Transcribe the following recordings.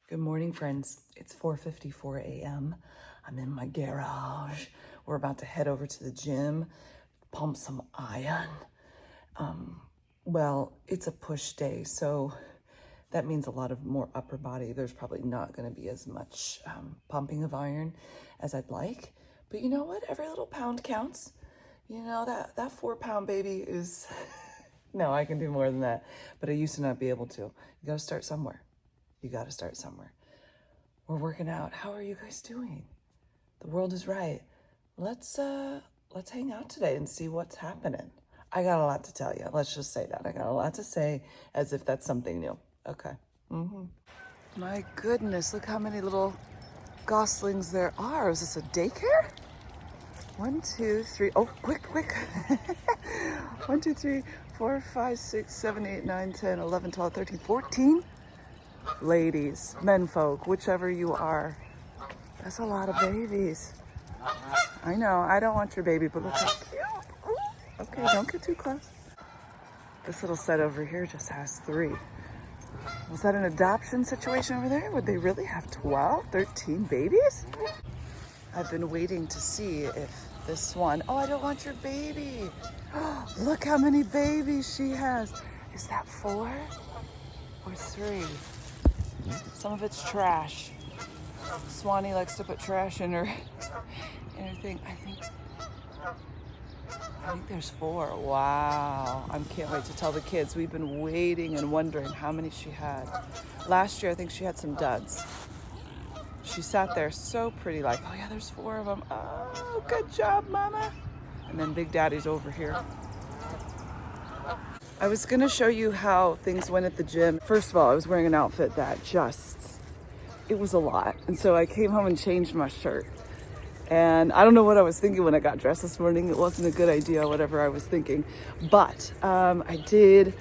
Good morning, friends. It's 4:54 a.m. I'm in my garage. We're about to head over to the gym, pump some iron. Well, it's a push day, so that means a lot of more upper body. There's probably not going to be as much pumping of iron as I'd like. But you know what? Every little pound counts. You know, that 4-pound baby is... No, I can do more than that. But I used to not be able to. You got to start somewhere. You got to start somewhere. We're working out. How are you guys doing? The world is right. Let's hang out today and see what's happening. I got a lot to tell you. Let's just say that. I got a lot to say as if that's something new. Okay. My goodness, look how many little goslings there are. Is this a daycare? 1, 2, 3. Oh, quick. 1, 2, 3, 4, 5, 6, 7, 8, 9, 10, 11, 12, 13, 14. Ladies, menfolk, whichever you are. That's a lot of babies. I know, I don't want your baby, but look how cute. Ooh. Okay, don't get too close. This little set over here just has 3. Was that an adoption situation over there? Would they really have 12, 13 babies? I've been waiting to see if this one... Oh, I don't want your baby. Look how many babies she has. Is that 4 or 3? Some of it's trash. Swanee likes to put trash in her thing. I think there's 4. Wow. I can't wait to tell the kids. We've been waiting and wondering how many she had. Last year, I think she had some duds. She sat there so pretty, like, oh yeah, there's 4 of them. Oh, good job, Mama. And then Big Daddy's over here. I was gonna show you how things went at the gym. First of all, I was wearing an outfit that it was a lot. And so I came home and changed my shirt. And I don't know what I was thinking when I got dressed this morning. It wasn't a good idea, whatever I was thinking. But I did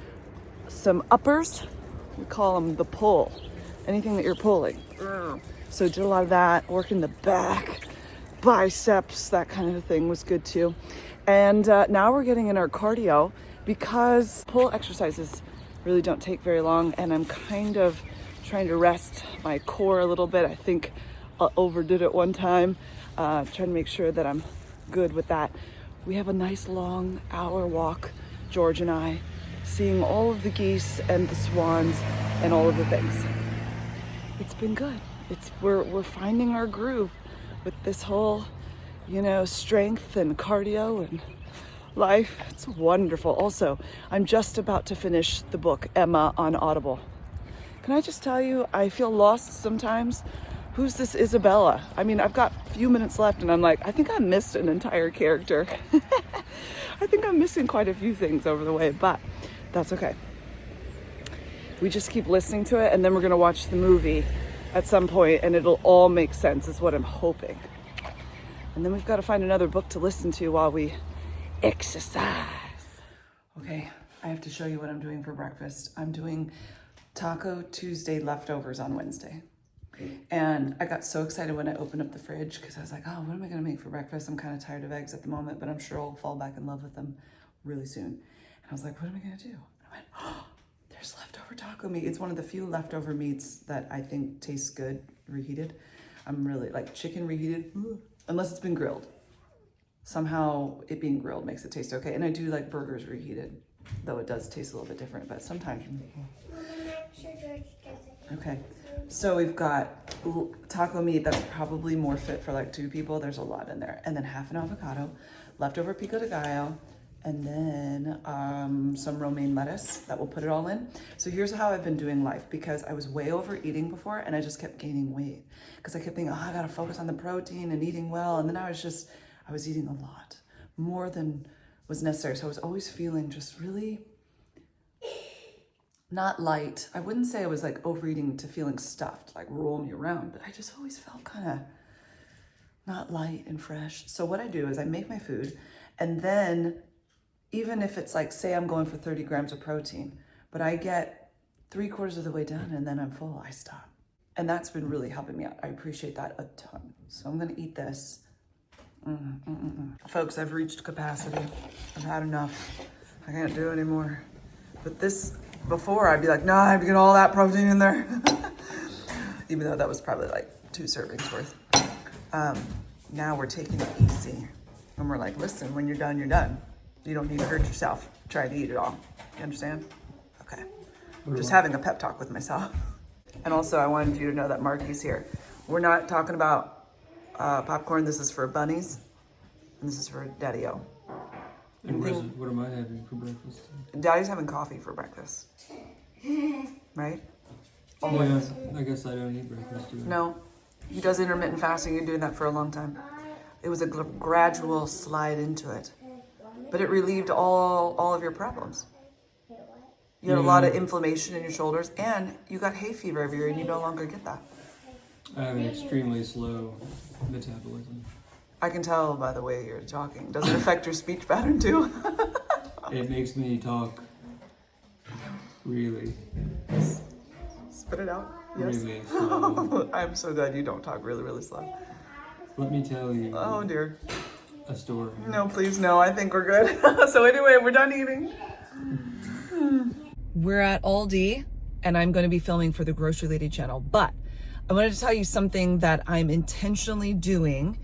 some uppers. We call them the pull. Anything that you're pulling. So did a lot of that, working the back, biceps, that kind of thing was good too. And now we're getting in our cardio because pull exercises really don't take very long, and I'm kind of trying to rest my core a little bit. I think I overdid it one time, trying to make sure that I'm good with that. We have a nice long hour walk, George and I, seeing all of the geese and the swans and all of the things. It's been good. We're finding our groove with this whole, strength and cardio and life. It's wonderful. Also, I'm just about to finish the book, Emma, on Audible. Can I just tell you, I feel lost sometimes. Who's this Isabella? I mean, I've got a few minutes left and I'm like, I think I missed an entire character. I think I'm missing quite a few things over the way, but that's okay. We just keep listening to it, and then we're gonna watch the movie at some point and it'll all make sense, is what I'm hoping. And then we've got to find another book to listen to while we exercise. Okay, I have to show you what I'm doing for breakfast. I'm doing Taco Tuesday leftovers on Wednesday. And I got so excited when I opened up the fridge because I was like, oh, what am I gonna make for breakfast? I'm kind of tired of eggs at the moment, but I'm sure I'll fall back in love with them really soon. And I was like, what am I gonna do? And I went, oh, there's leftover taco meat. It's one of the few leftover meats that I think tastes good reheated. I'm really like chicken reheated, unless it's been grilled. Somehow it being grilled makes it taste okay. And I do like burgers reheated, though it does taste a little bit different, but sometimes. Okay, so we've got taco meat that's probably more fit for like 2 people. There's a lot in there. And then half an avocado, leftover pico de gallo, and then some romaine lettuce that will put it all in. So here's how I've been doing life, because I was way overeating before and I just kept gaining weight because I kept thinking, oh, I gotta focus on the protein and eating well. And then I was eating a lot, more than was necessary. So I was always feeling just really not light. I wouldn't say I was like overeating to feeling stuffed, like roll me around, but I just always felt kind of not light and fresh. So what I do is I make my food, and then even if it's like, say I'm going for 30 grams of protein, but I get 3/4 of the way done and then I'm full, I stop. And that's been really helping me out. I appreciate that a ton. So I'm gonna eat this. Folks, I've reached capacity. I've had enough. I can't do anymore. But this, before I'd be like, no, I have to get all that protein in there. even though that was probably like 2 servings worth. Now we're taking it easy. And we're like, listen, when you're done, you're done. You don't need to hurt yourself trying to eat it all. You understand? Okay. Just having a pep talk with myself. And also, I wanted you to know that Marky's here. We're not talking about popcorn. This is for bunnies. And this is for Daddy-O. And what am I having for breakfast? Daddy's having coffee for breakfast. Right? Yeah, I guess I don't eat breakfast, do I? No. He does intermittent fasting. You're doing that for a long time. It was a gradual slide into it. But it relieved all of your problems. You had a lot of inflammation in your shoulders, and you got hay fever every year, and you no longer get that. I have an extremely slow metabolism. I can tell by the way you're talking. Does it affect your speech pattern too? It makes me talk really. Spit it out. Yes. Really slow. I'm so glad you don't talk really, really slow. Let me tell you. Oh dear. A story. No, please, no. I think we're good. So anyway, we're done eating. We're at Aldi, and I'm going to be filming for the Grocery Lady channel. But I wanted to tell you something that I'm intentionally doing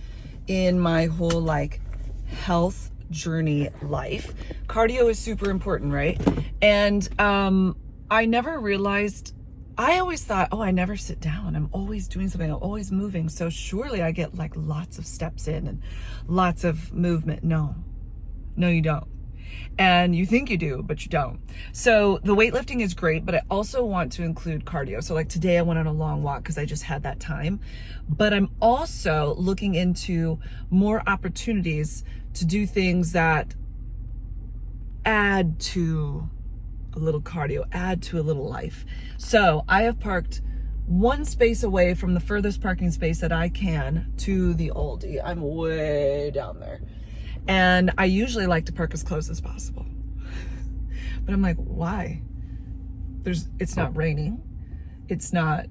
in my whole like health journey life. Cardio is super important, right? And I never realized, I always thought, oh, I never sit down. I'm always doing something. I'm always moving. So surely I get like lots of steps in and lots of movement. No, you don't. And you think you do, but you don't. So the weightlifting is great, but I also want to include cardio. So like today I went on a long walk because I just had that time. But I'm also looking into more opportunities to do things that add to a little cardio, add to a little life. So I have parked one space away from the furthest parking space that I can to the Aldi. I'm way down there. And I usually like to park as close as possible. But I'm like, why? It's not raining. It's not,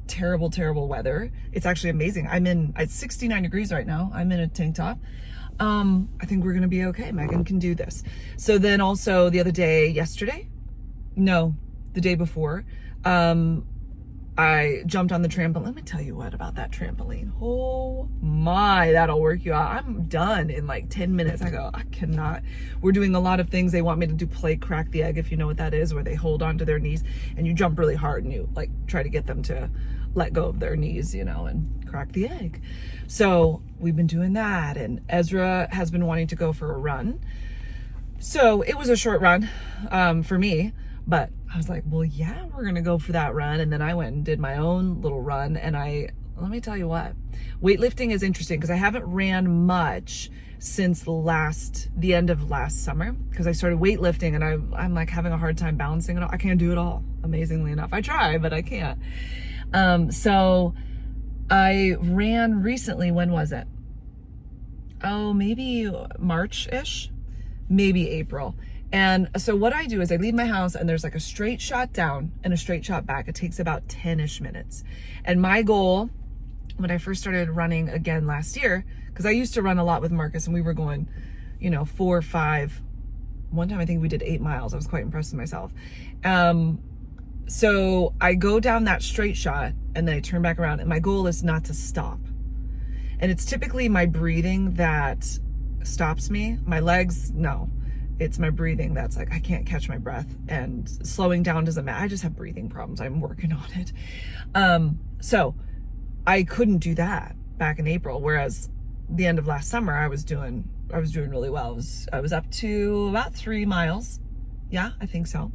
terrible weather. It's actually amazing. It's 69 degrees right now. I'm in a tank top. I think we're gonna be okay. Meghan can do this. So then also the day before, I jumped on the trampoline. Let me tell you what about that trampoline. Oh my, that'll work you out. I'm done in like 10 minutes. I go, I cannot. We're doing a lot of things. They want me to do play crack the egg, if you know what that is, where they hold onto their knees and you jump really hard and you like try to get them to let go of their knees, and crack the egg. So we've been doing that, and Ezra has been wanting to go for a run. So it was a short run for me, but I was like, well, yeah, we're going to go for that run. And then I went and did my own little run. And let me tell you what, weightlifting is interesting because I haven't ran much since the end of last summer, because I started weightlifting and I'm like having a hard time balancing it all. I can't do it all, amazingly enough. I try, but I can't. So I ran recently. When was it? Oh, maybe March-ish, maybe April. And so what I do is I leave my house and there's like a straight shot down and a straight shot back. It takes about 10-ish minutes. And my goal when I first started running again last year, because I used to run a lot with Marcus and we were going, 4 or 5. One time I think we did 8 miles. I was quite impressed with myself. So I go down that straight shot and then I turn back around, and my goal is not to stop. And it's typically my breathing that stops me. My legs, no. It's my breathing that's like, I can't catch my breath, and slowing down doesn't matter. I just have breathing problems. I'm working on it. So I couldn't do that back in April. Whereas the end of last summer, I was doing really well. I was up to about 3 miles. Yeah, I think so.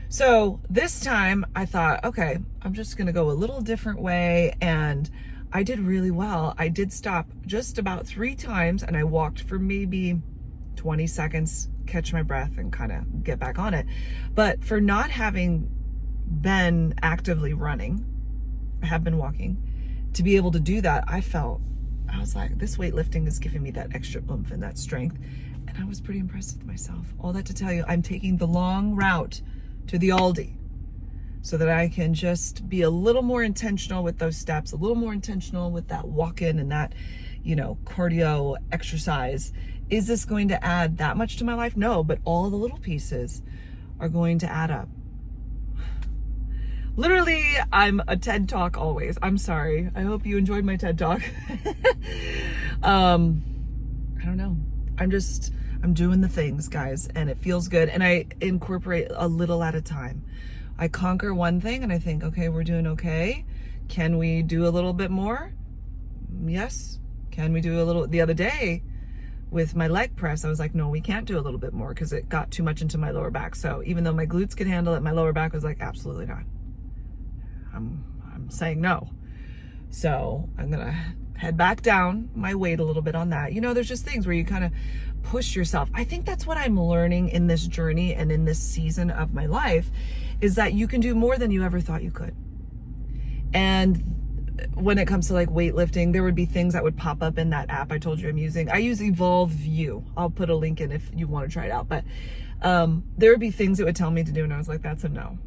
So this time I thought, okay, I'm just going to go a little different way. And I did really well. I did stop just about 3 times, and I walked for maybe 20 seconds, catch my breath, and kind of get back on it. But for not having been actively running, I have been walking, to be able to do that, I was like, this weightlifting is giving me that extra oomph and that strength. And I was pretty impressed with myself. All that to tell you, I'm taking the long route to the Aldi so that I can just be a little more intentional with those steps, a little more intentional with that walk-in and that, cardio exercise. Is this going to add that much to my life? No, but all the little pieces are going to add up. Literally, I'm a TED Talk always. I'm sorry. I hope you enjoyed my TED Talk. I don't know. I'm doing the things, guys, and it feels good. And I incorporate a little at a time. I conquer one thing and I think, okay, we're doing okay. Can we do a little bit more? Yes. Can we do a little? The other day with my leg press, I was like, no, we can't do a little bit more because it got too much into my lower back. So even though my glutes could handle it, my lower back was like, absolutely not. I'm saying no. So I'm gonna head back down my weight a little bit on that. You know, there's just things where you kind of push yourself. I think that's what I'm learning in this journey and in this season of my life, is that you can do more than you ever thought you could. And when it comes to like weightlifting, there would be things that would pop up in that app I told you I'm using. I use Evolve View. I'll put a link in if you want to try it out. But there would be things it would tell me to do, and I was like, that's a no.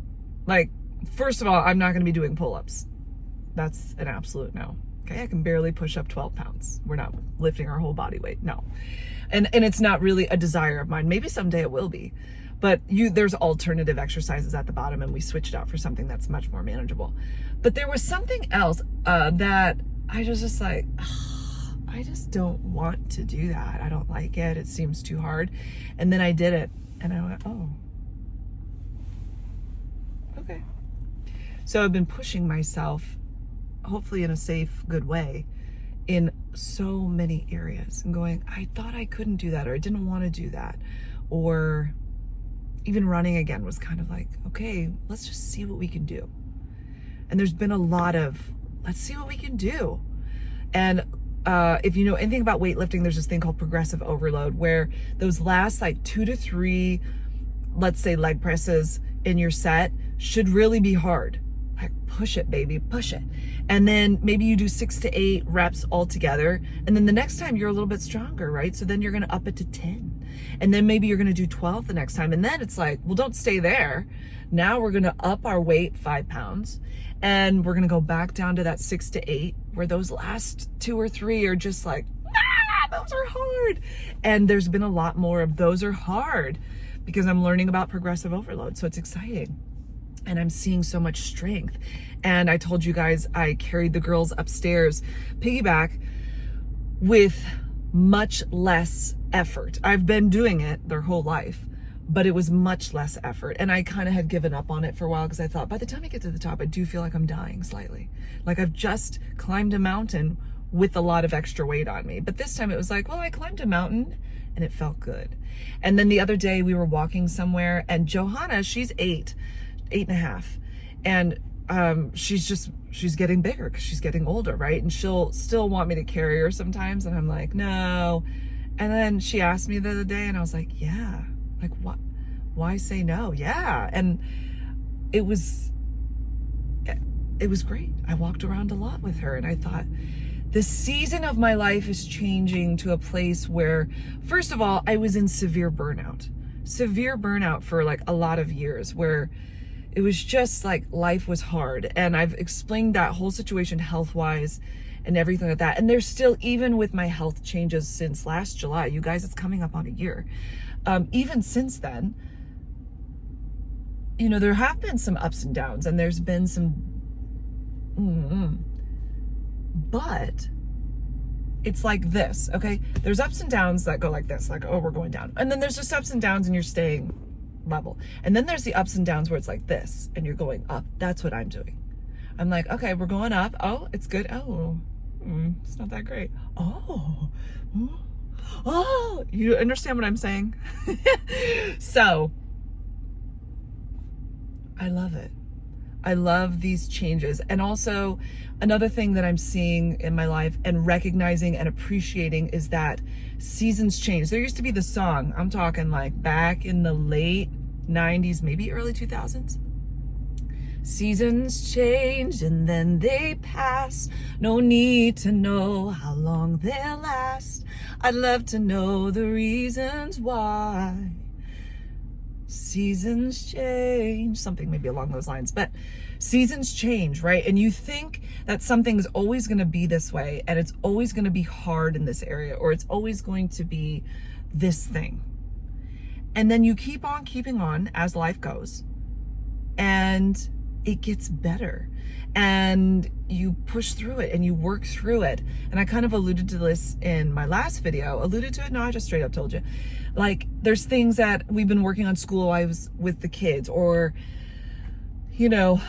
Like, first of all, I'm not going to be doing pull-ups. That's an absolute no. Okay, I can barely push up 12 pounds. We're not lifting our whole body weight. No. And it's not really a desire of mine. Maybe someday it will be. But there's alternative exercises at the bottom, and we switched out for something that's much more manageable. But there was something else that I was just like, I just don't want to do that. I don't like it. It seems too hard. And then I did it, and I went, oh, okay. So I've been pushing myself, hopefully in a safe, good way, in so many areas, and going, I thought I couldn't do that, or I didn't want to do that, or even running again was kind of like, okay, let's just see what we can do. And there's been a lot of, let's see what we can do. And if you know anything about weightlifting, there's this thing called progressive overload, where those last like 2 to 3, let's say leg presses in your set should really be hard. Like, push it, baby, push it. And then maybe you do 6 to 8 reps all together. And then the next time you're a little bit stronger, right? So then you're going to up it to 10. And then maybe you're going to do 12 the next time. And then it's like, well, don't stay there. Now we're going to up our weight 5 pounds. And we're going to go back down to that 6 to 8, where those last 2 or 3 are just like, those are hard. And there's been a lot more of those are hard, because I'm learning about progressive overload. So it's exciting. And I'm seeing so much strength. And I told you guys, I carried the girls upstairs piggyback with much less effort. I've been doing it their whole life, but it was much less effort. And I kind of had given up on it for a while, because I thought by the time I get to the top, I do feel like I'm dying slightly. Like I've just climbed a mountain with a lot of extra weight on me. But this time it was like, well, I climbed a mountain and it felt good. And then the other day we were walking somewhere, and Johanna, she's 8.5, and she's getting bigger because she's getting older, right? And she'll still want me to carry her sometimes, and I'm like, no. And then she asked me the other day, and I was like, yeah. Like, what? Why say no? Yeah. And it was great. I walked around a lot with her, and I thought, the season of my life is changing to a place where, first of all, I was in severe burnout for like a lot of years, where it was just like life was hard. And I've explained that whole situation health-wise and everything like that. And there's still, even with my health changes since last July, you guys, it's coming up on a year. Even since then, you know, there have been some ups and downs, and there's been some, but it's like this, okay? There's ups and downs that go like this, like, oh, we're going down. And then there's just ups and downs and you're staying level. And then there's the ups and downs where it's like this and you're going up. That's what I'm doing. I'm like, okay, we're going up. Oh, it's good. Oh, it's not that great. Oh, you understand what I'm saying? So I love it. I love these changes. And also another thing that I'm seeing in my life and recognizing and appreciating is that seasons change. There used to be the song, I'm talking like back in the late 90s, maybe early 2000s. Seasons change and then they pass. No need to know how long they'll last. I'd love to know the reasons why. Seasons change, something maybe along those lines, but seasons change, right? And you think that something's always going to be this way, and it's always going to be hard in this area, or it's always going to be this thing. And then you keep on keeping on as life goes. And it gets better. And you push through it and you work through it. And I kind of alluded to this in my last video. No, I just straight up told you. Like, there's things that we've been working on school-wise with the kids, or, you know,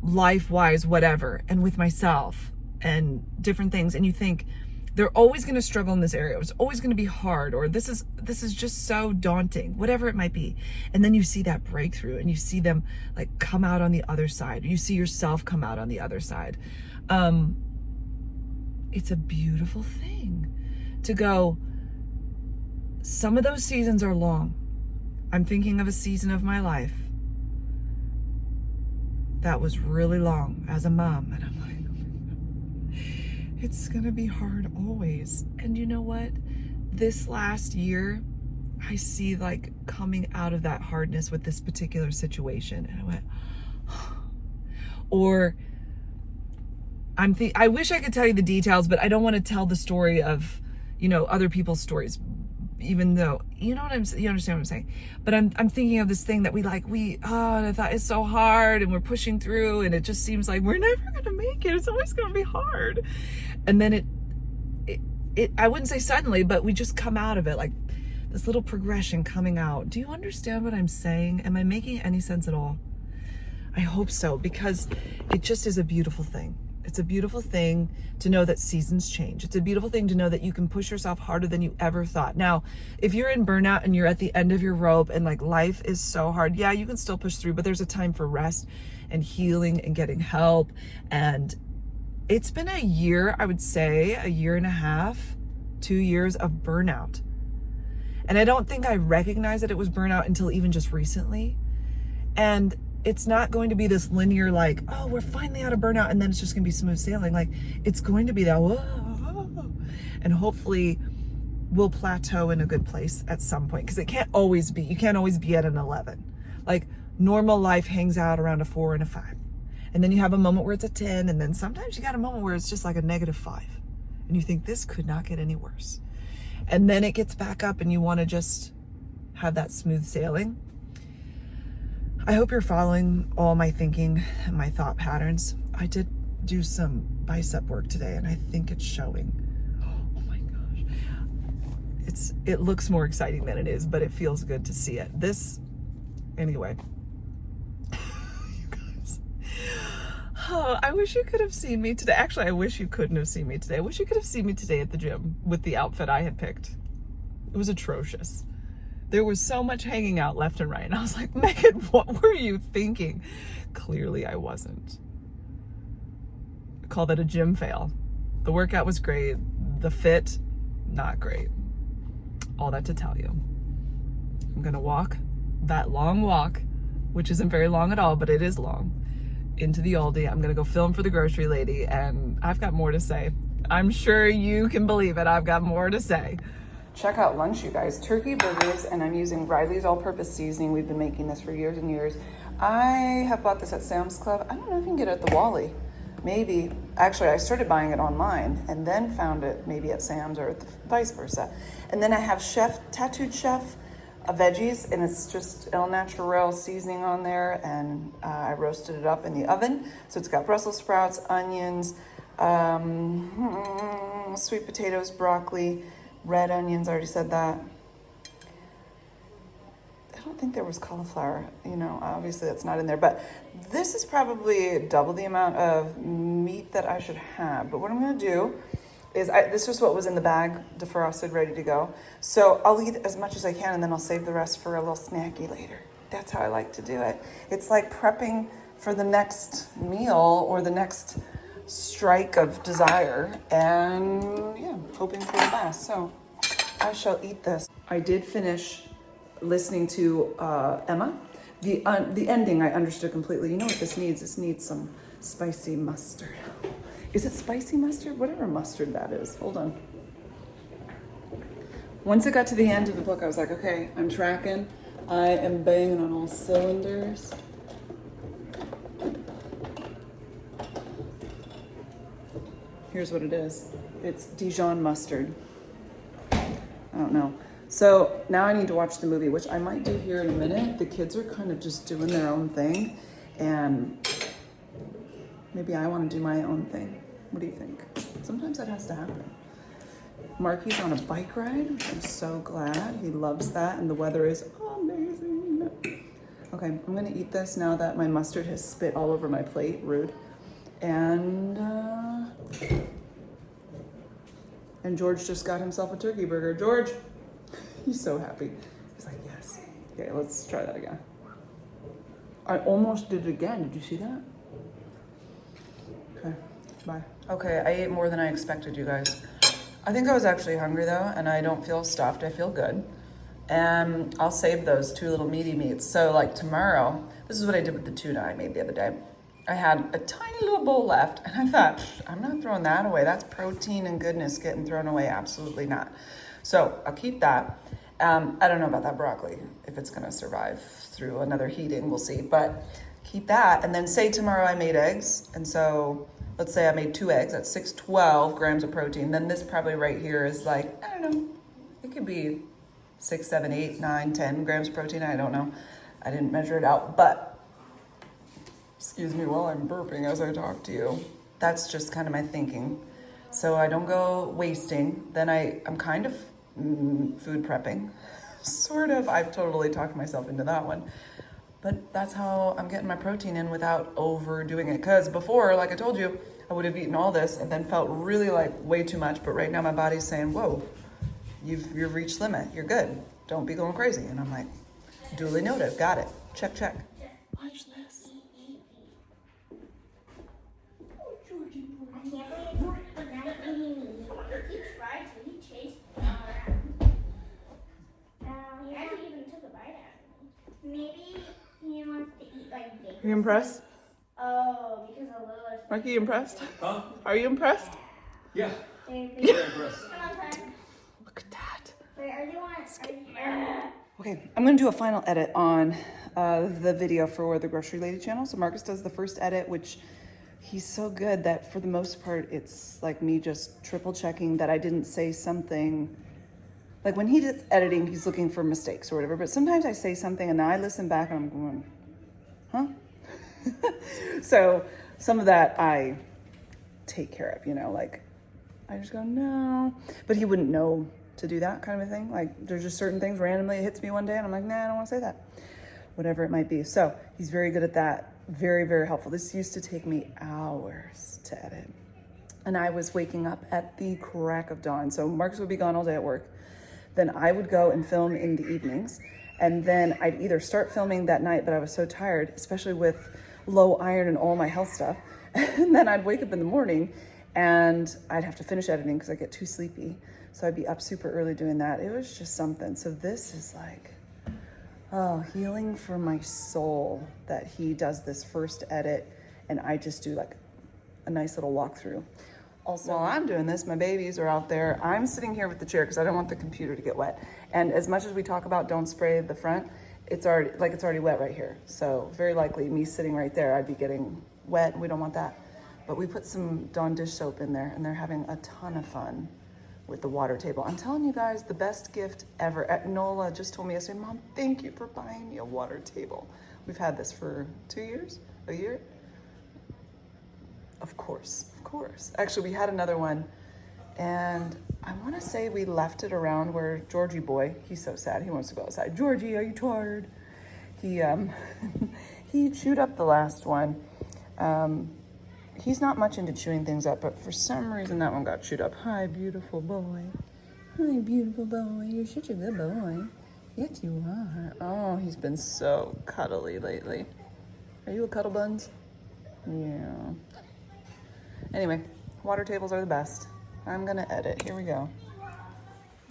life-wise, whatever, and with myself and different things. And you think, they're always going to struggle in this area. It's always going to be hard, or this is just so daunting, whatever it might be. And then you see that breakthrough and you see them like come out on the other side. You see yourself come out on the other side. It's a beautiful thing to go, some of those seasons are long. I'm thinking of a season of my life that was really long as a mom. And I'm like, it's gonna be hard always. And you know what? This last year, I see like coming out of that hardness with this particular situation. And I went, or I wish I could tell you the details, but I don't want to tell the story of, you know, other people's stories, even though, you understand what I'm saying. But I'm thinking of this thing that and I thought it's so hard and we're pushing through and it just seems like we're never gonna make it. It's always gonna be hard. And then it I wouldn't say suddenly, but we just come out of it, like this little progression coming out. Do you understand what I'm saying? Am I making any sense at all? I hope so, because it just is a beautiful thing. It's a beautiful thing to know that seasons change. It's a beautiful thing to know that you can push yourself harder than you ever thought. Now, if you're in burnout and you're at the end of your rope and like life is so hard, yeah, you can still push through, but there's a time for rest and healing and getting help. And it's been a year, I would say, a year and a half, 2 years of burnout. And I don't think I recognized that it was burnout until even just recently. And it's not going to be this linear, like, oh, we're finally out of burnout, and then it's just going to be smooth sailing. Like, it's going to be that, whoa, and hopefully we'll plateau in a good place at some point, because you can't always be at an 11. Like, normal life hangs out around a 4 and a 5. And then you have a moment where it's a 10, and then sometimes you got a moment where it's just like a -5. And you think, this could not get any worse. And then it gets back up and you want to just have that smooth sailing. I hope you're following all my thinking and my thought patterns. I did do some bicep work today and I think it's showing. Oh my gosh. It looks more exciting than it is, but it feels good to see it. Anyway. You guys. Oh, I wish you could have seen me today. Actually, I wish you couldn't have seen me today. I wish you could have seen me today at the gym with the outfit I had picked. It was atrocious. There was so much hanging out left and right. And I was like, Megan, what were you thinking? Clearly I wasn't. I call that a gym fail. The workout was great. The fit, not great. All that to tell you. I'm gonna walk that long walk, which isn't very long at all, but it is long, into the Aldi. I'm gonna go film for the grocery lady, and I've got more to say. I'm sure you can believe it. I've got more to say. Check out lunch, you guys. Turkey burgers, and I'm using Riley's all-purpose seasoning. We've been making this for years and years. I have bought this at Sam's Club. I don't know if you can get it at the Wally. Maybe. Actually, I started buying it online and then found it maybe at Sam's or vice versa. And then I have Tattooed Chef veggies, and it's just El Natural seasoning on there, and I roasted it up in the oven. So it's got Brussels sprouts, onions, sweet potatoes, broccoli, red onions, I already said that. I don't think there was cauliflower, obviously that's not in there, but this is probably double the amount of meat that I should have. But what I'm gonna do is, this is what was in the bag, defrosted, ready to go. So I'll eat as much as I can and then I'll save the rest for a little snacky later. That's how I like to do it. It's like prepping for the next meal or the next strike of desire, and yeah, hoping for the best. So I shall eat this. I did finish listening to Emma. The ending I understood completely. You know what this needs? This needs some spicy mustard. Is it spicy mustard? Whatever mustard that is. Hold on. Once it got to the end of the book, I was like, okay, I'm tracking. I am banging on all cylinders. Here's what it is. It's Dijon mustard. I don't know. So now I need to watch the movie, which I might do here in a minute. The kids are kind of just doing their own thing. And Maybe I want to do my own thing. What do you think? Sometimes that has to happen. Marky's on a bike ride, which I'm so glad. He loves that, and the weather is amazing. Okay, I'm gonna eat this now that my mustard has spit all over my plate. Rude. And George just got himself a turkey burger. George, he's so happy. He's like, yes. Okay, let's try that again. I almost did it again. Did you see that? Okay, bye. Okay, I ate more than I expected, you guys. I think I was actually hungry though, and I don't feel stuffed. I feel good. And I'll save those 2 little meaty meats. So like tomorrow, this is what I did with the tuna I made the other day. I had a tiny little bowl left, and I thought, I'm not throwing that away. That's protein and goodness getting thrown away. Absolutely not. So I'll keep that. I don't know about that broccoli, if it's gonna survive through another heating, we'll see. But keep that, and then say tomorrow I made eggs, and so let's say I made 2 eggs, that's 12 grams of protein. Then this probably right here is like, I don't know, it could be 6, 7, 8, 9, 10 grams of protein, I don't know. I didn't measure it out, but excuse me while I'm burping as I talk to you. That's just kind of my thinking. So I don't go wasting. Then I'm kind of food prepping. Sort of. I've totally talked myself into that one. But that's how I'm getting my protein in without overdoing it. Because before, like I told you, I would have eaten all this and then felt really like way too much. But right now my body's saying, whoa, you've reached limit. You're good. Don't be going crazy. And I'm like, duly noted. Got it. Check, check. Watch this. Maybe he wants to eat like bacon. Are you impressed? Oh, because of Lila's. Marky, you impressed? Huh? Are you impressed? Yeah. Very impressed. Come on, Fred. Look at that. Wait, are you on? Okay, I'm gonna do a final edit on the video for the Grocery Lady channel. So Marcus does the first edit, which he's so good that for the most part, it's like me just triple checking that I didn't say something. Like when he does editing, he's looking for mistakes or whatever, but sometimes I say something and then I listen back and I'm going, huh? So some of that I take care of, you know, like I just go, no, but he wouldn't know to do that kind of a thing. Like there's just certain things randomly it hits me one day and I'm like, nah, I don't want to say that, whatever it might be. So he's very good at that. Very, very helpful. This used to take me hours to edit. And I was waking up at the crack of dawn. So Marcus would be gone all day at work. Then I would go and film in the evenings. And then I'd either start filming that night, but I was so tired, especially with low iron and all my health stuff. And then I'd wake up in the morning and I'd have to finish editing because I get too sleepy. So I'd be up super early doing that. It was just something. So this is like, oh, healing for my soul that he does this first edit and I just do like a nice little walkthrough. Also, while I'm doing this, my babies are out there. I'm sitting here with the chair because I don't want the computer to get wet. And as much as we talk about don't spray the front, it's already wet right here. So very likely me sitting right there, I'd be getting wet. We don't want that. But we put some Dawn dish soap in there and they're having a ton of fun with the water table. I'm telling you guys, the best gift ever. Nola just told me yesterday, Mom, thank you for buying me a water table. We've had this for 2 years, a year. Of course. Actually, we had another one and I want to say we left it around where Georgie boy, he's so sad. He wants to go outside. Georgie, are you tired? He, he chewed up the last one. He's not much into chewing things up, but for some reason that one got chewed up. Hi, beautiful boy. Hi, beautiful boy. You're such a good boy. Yes, you are. Oh, he's been so cuddly lately. Are you a cuddle buns? Yeah. Anyway, water tables are the best. I'm gonna edit. Here we go.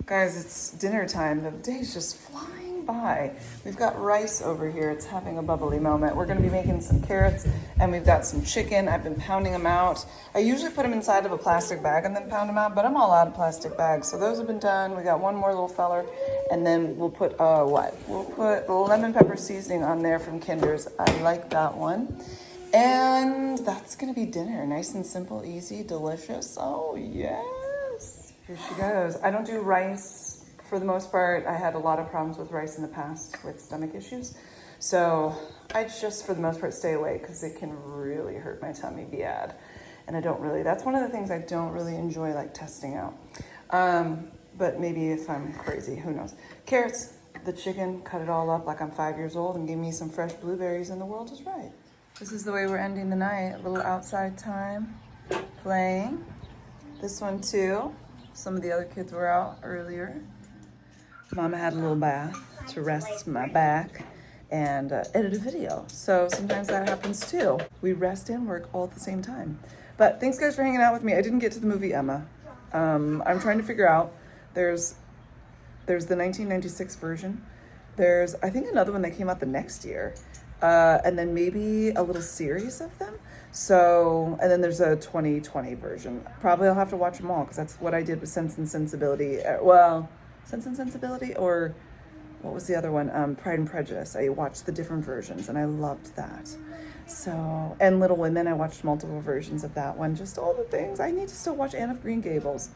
Guys, it's dinner time. The day's just flying by. We've got rice over here. It's having a bubbly moment. We're gonna be making some carrots and we've got some chicken. I've been pounding them out. I usually put them inside of a plastic bag and then pound them out, but I'm all out of plastic bags. So those have been done. We got one more little feller and then we'll put, We'll put lemon pepper seasoning on there from Kinder's. I like that one. And that's gonna be dinner. Nice and simple, easy, delicious. Oh, yes. Here she goes. I don't do rice for the most part. I had a lot of problems with rice in the past with stomach issues. So I just, for the most part, stay away because it can really hurt my tummy bad. And I don't really, that's one of the things I don't really enjoy, like testing out. But maybe if I'm crazy, who knows. Carrots, the chicken, cut it all up like I'm 5 years old and give me some fresh blueberries and the world is right. This is the way we're ending the night. A little outside time, playing. This one too. Some of the other kids were out earlier. Mama had a little bath to rest my back and edit a video. So sometimes that happens too. We rest and work all at the same time. But thanks guys for hanging out with me. I didn't get to the movie Emma. I'm trying to figure out, there's the 1996 version. There's, I think, another one that came out the next year. And then maybe a little series of them. So, and then there's a 2020 version. Probably I'll have to watch them all because that's what I did with Sense and Sensibility. Sense and Sensibility, or what was the other one? Pride and Prejudice. I watched the different versions and I loved that. So, and Little Women, I watched multiple versions of that one. Just all the things. I need to still watch Anne of Green Gables.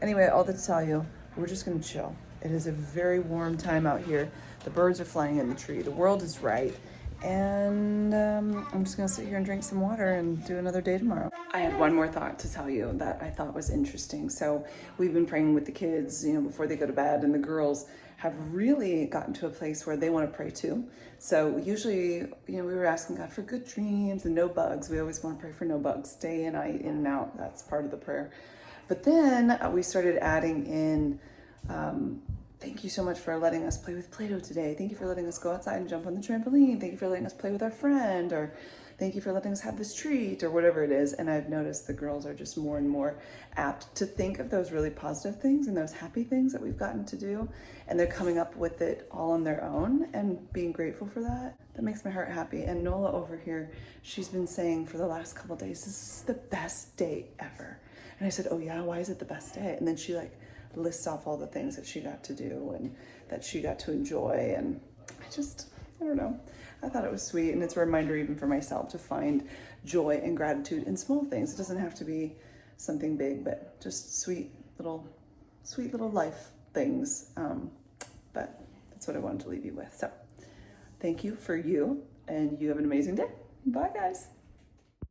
Anyway, all that to tell you, we're just gonna chill. It is a very warm time out here. The birds are flying in the tree. The world is right. And I'm just gonna sit here and drink some water and do another day tomorrow. I had one more thought to tell you that I thought was interesting. So we've been praying with the kids, before they go to bed, and the girls have really gotten to a place where they want to pray too. So usually, we were asking God for good dreams and no bugs. We always want to pray for no bugs, day and night, in and out. That's part of the prayer. But then we started adding in, thank you so much for letting us play with Play-Doh today. Thank you for letting us go outside and jump on the trampoline. Thank you for letting us play with our friend, or thank you for letting us have this treat, or whatever it is. And I've noticed the girls are just more and more apt to think of those really positive things and those happy things that we've gotten to do. And they're coming up with it all on their own and being grateful for that. That makes my heart happy. And Nola over here, she's been saying for the last couple of days, this is the best day ever. And I said, oh yeah, why is it the best day? And then she lists off all the things that she got to do and that she got to enjoy. And I don't know. I thought it was sweet. And it's a reminder even for myself to find joy and gratitude in small things. It doesn't have to be something big, but just sweet little life things. But that's what I wanted to leave you with. So thank you for you, and you have an amazing day. Bye guys.